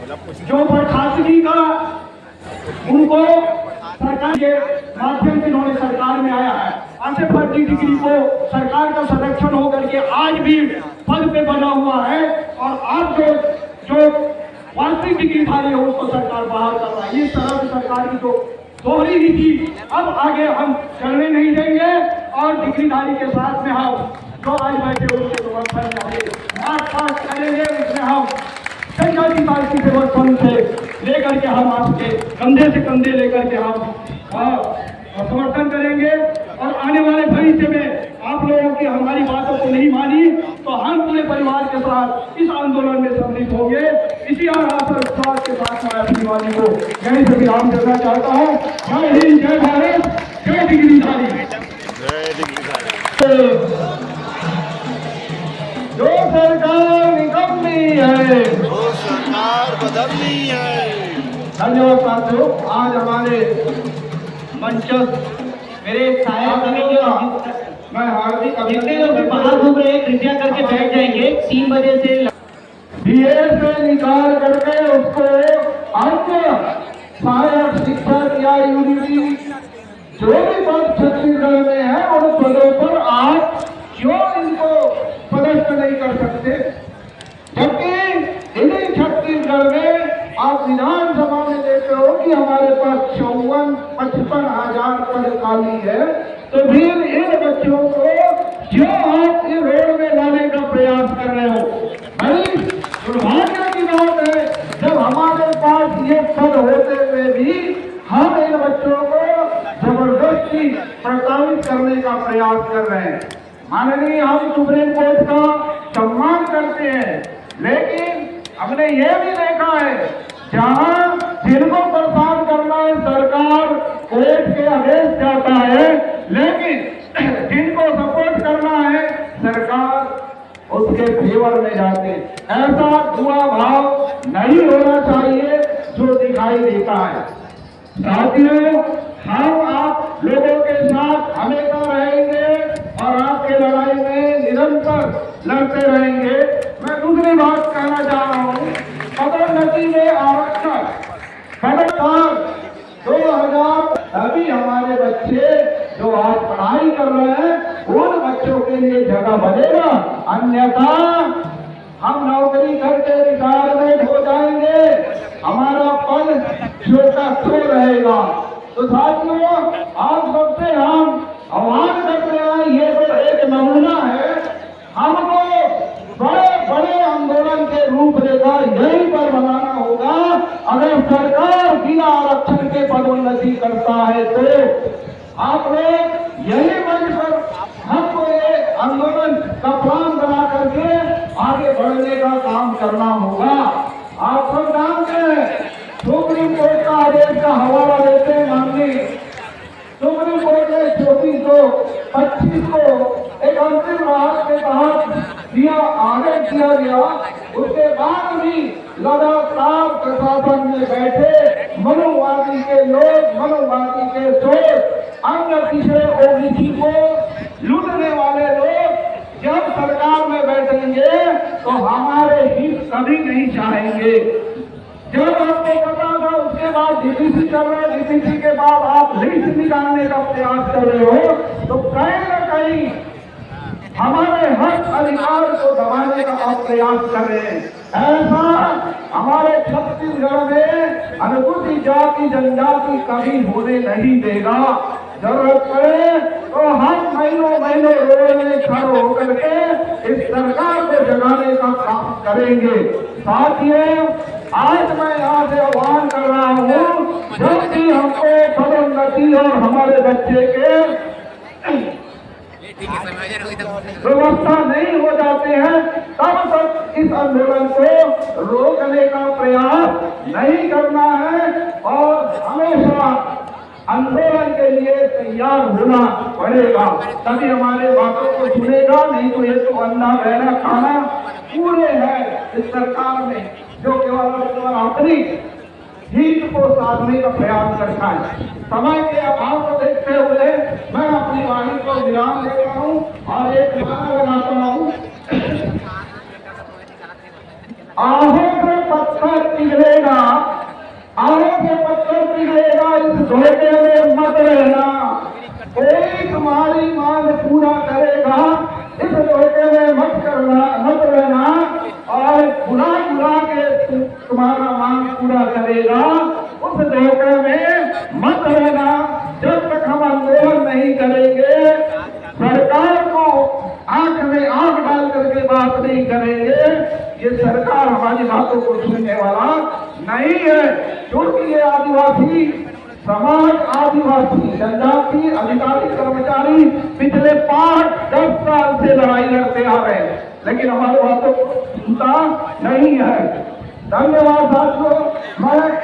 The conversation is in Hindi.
जो बर्खास्तगी का उनको सरकार के माध्यम से इन्होंने सरकार में आया है, ऐसे फर्जी डिग्री को सरकार का संरक्षण होकर के आज भी पद पे बना हुआ है, और आज जो वास्तविक डिग्रीधारी है उसको सरकार बाहर कर रहा है। इस तरह से सरकार की जो दोहरी नीति अब आगे हम चलने नहीं देंगे, और डिग्रीधारी के साथ में हम जो आज बैठे उनके समर्थन मार्च पास करेंगे, उसमें हम जनजाति पार्टी के वर्षों से लेकर के हम आपके कंधे से कंधे लेकर के हम समर्थन करेंगे। और आने वाले भविष्य में आप लोगों की हमारी बातों को नहीं मानी तो हम पूरे परिवार के साथ इस आंदोलन में सम्मिलित होंगे। इसी आत्मविश्वास के साथ मैं अपनी वाणी को यहीं से विराम देना चाहता हूँ। जय हिंद, जय भारत, जय डिग्रीधारी। जो सरकार निकम्मी है वो सरकार बदलनी है। धन्यवाद साथियों। आज हमारे मंचस्थ मेरे सहायक मैं हार्दिक जितने लोग बाहर घूम रहे हैं कृपया करके बैठ जाएंगे। 3 बजे से बीए से निकाल करके उसको अन्य सहायक शिक्षक या यूनिटी जो भी पद छत्तीसगढ़ में है उन पदों पर आप क्यों इनको पदस्थ नहीं कर सकते, जबकि इन्हीं छत्तीसगढ़ में आप विधानसभा में देखते हो कि हमारे पास 54-55 हजार पद खाली है। तो फिर इन बच्चों को जो आप इस रोड में लाने का प्रयास कर रहे हो, भाई दुर्भाग्य की बात है जब हमारे पास ये पद होते हुए भी हम इन बच्चों को जबरदस्ती प्रताड़ित करने का प्रयास कर रहे हैं। माननीय हम सुप्रीम कोर्ट का सम्मान करते हैं, लेकिन हमने ये भी देखा है जहां जिनको परेशान करना है सरकार कोर्ट के आदेश जाता है, लेकिन जिनको सपोर्ट करना है सरकार उसके फेवर में जाते। ऐसा दुआ भाव नहीं होना चाहिए जो दिखाई देता है। साथियों, हम आप लोगों के साथ हमेशा रहेंगे और आपके लड़ाई में निरंतर लड़ते रहेंगे। मैं दूसरी बात कहना चाह रहा हूँ, पदोन्नति में आरक्षण साल 2000 अभी हमारे बच्चे जो आज पढ़ाई कर रहे हैं उन बच्चों के लिए जगह बनेगा, अन्यथा हम नौकरी करके रिटायरमेंट हो जाएंगे, हमारा पद छोटा क्यों रहेगा। तो साथियों, आप सबसे हम आह्वान करते हैं, ये तो एक नमूना है, हमको बड़े बड़े आंदोलन के रूपरेखा यहीं पर बनाना होगा। अगर सरकार बिना आरक्षण के पदोन्नति करता है तो आप लोग यही मंच पर हमको ये आंदोलन का प्लान बना करके आगे बढ़ने का काम करना होगा। आप सब जानते हैं सुप्रीम कोर्ट का आदेश का हवाला देते हैं। माननीय सुप्रीम कोर्ट ने 2425 को एक अंतिम राहत के तहत दिया आदेश दिया गया, उसके बाद भी लगातार प्रशासन में बैठे मनुवादी के लोग, मनुवादी के सोच, अन्य पिछड़े ओबीसी को लूटने वाले लोग जब सरकार में बैठेंगे तो हमारे हित कभी नहीं चाहेंगे। जब आपको पता था उसके बाद डीपीसी चल रहा है, डीपीसी के बाद आप लिस्ट निकालने का प्रयास कर रहे हो, तो कहीं न कहीं हमारे हक अधिकार को दबाने का आप प्रयास कर रहे हैं। ऐसा हमारे छत्तीसगढ़ में अनुसूचित जाति जनजाति कभी होने नहीं देगा। जरूरत पड़े तो हम महीनों महीनों रोड में खड़े होकर के इस सरकार को जगाने का काम करेंगे। साथियों, आज मैं यहाँ से आह्वान कर रहा हूँ, जब भी हमको पदोन्नति और हमारे बच्चे के व्यवस्था नहीं हो जाते हैं तब तक इस आंदोलन को रोकने का प्रयास नहीं करना है और हमेशा आंदोलन के लिए तैयार होना पड़ेगा, तभी हमारे बातों को सुनेगा। नहीं तो ये तो अंधा बहरा खाना पूरे है इस सरकार में, जो केवल अपनी हित को साधने का प्रयास करता है। समय के अभाव को देखते हुए मैं अपनी वाणी को विराम देता हूँ और एक गाना लगाता हूँ। आहों में पत्थर पिघलेगा, आहों से पत्थर पिघलेगा, इस धोखे में मत रहना। कोई तुम्हारी मांग पूरा करेगा, इस धोखे में मत रहना। और बुला के तुम्हारा मांग पूरा करेगा, उस धोखे में मत रहना। जब तक हम आंदोलन नहीं करेंगे, सरकार को आंख में आंख डाल करके बात नहीं करेंगे, ये सरकार हमारी बातों को सुनने वाला नहीं है। क्योंकि ये आदिवासी समाज, आदिवासी जनजाति अधिकारी कर्मचारी पिछले 5-10 साल से लड़ाई लड़ते आ रहे हैं, लेकिन हमारी बातों को सुनता नहीं है। धन्यवाद साथियों। मैं